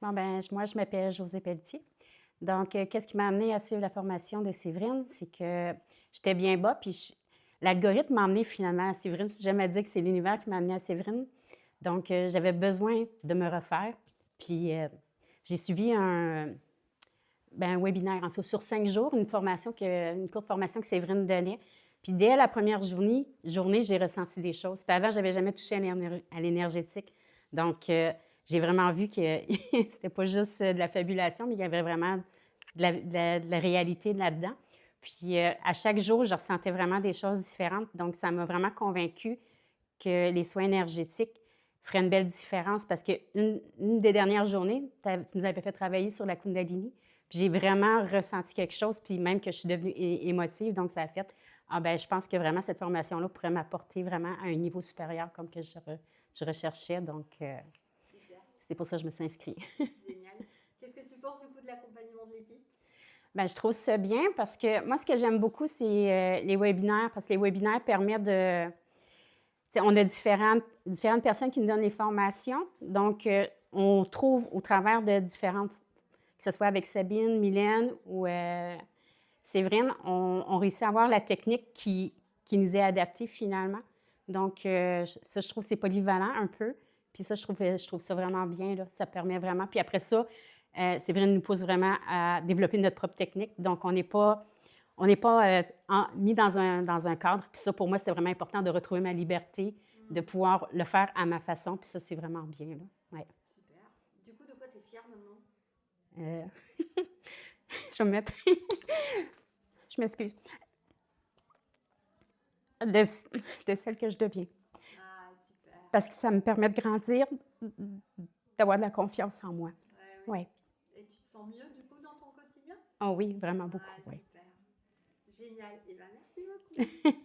Bon, ben, moi, je m'appelle Josée Pelletier. Donc, qu'est-ce qui m'a amené à suivre la formation de Séverine? C'est que j'étais bien bas, puis l'algorithme m'a amené finalement à Séverine. J'aime à dire que c'est l'univers qui m'a amené à Séverine. Donc, j'avais besoin de me refaire. Puis, j'ai suivi un webinaire, en tout cas, sur 5 jours, une courte formation que Séverine donnait. Puis, dès la première journée, j'ai ressenti des choses. Puis avant, je n'avais jamais touché à l'énergétique. Donc, j'ai vraiment vu que c'était pas juste de la fabulation, mais il y avait vraiment de la réalité là-dedans. Puis, à chaque jour, je ressentais vraiment des choses différentes. Donc, ça m'a vraiment convaincue que les soins énergétiques feraient une belle différence parce qu'une des dernières journées, tu nous avais fait travailler sur la Kundalini. Puis j'ai vraiment ressenti quelque chose, puis même que je suis devenue émotive. Donc, ça a fait, ah ben je pense que vraiment cette formation-là pourrait m'apporter vraiment à un niveau supérieur comme que je recherchais. Donc, Super, c'est pour ça que je me suis inscrite. génial. Qu'est-ce que tu penses du coup de l'accompagnement de l'équipe? Bien, je trouve ça bien parce que moi, ce que j'aime beaucoup, c'est les webinaires, parce que les webinaires permettent de... T'sais, on a différentes personnes qui nous donnent les formations. Donc, on trouve au travers de différentes, que ce soit avec Sabine, Mylène ou Séverine, on réussit à avoir la technique qui nous est adaptée finalement. Donc, ça, je trouve que c'est polyvalent un peu. Puis ça, je trouve ça vraiment bien. Là. Ça permet vraiment. Puis après ça, Séverine nous pousse vraiment à développer notre propre technique. Donc, on n'est pas mis dans un cadre. Puis ça, pour moi, c'était vraiment important de retrouver ma liberté, de pouvoir le faire à ma façon. Puis ça, c'est vraiment bien. Là. Ouais. Super. Du coup, de quoi tu es fière maintenant? Euh, je vais me mettre... je m'excuse. De celle que je deviens. Ah, super. Parce que ça me permet de grandir, d'avoir de la confiance en moi. Ouais, oui. Oui. Et tu te sens mieux du coup dans ton quotidien? Oh oui, vraiment beaucoup, Ah, oui. super. Génial. Et ben merci beaucoup.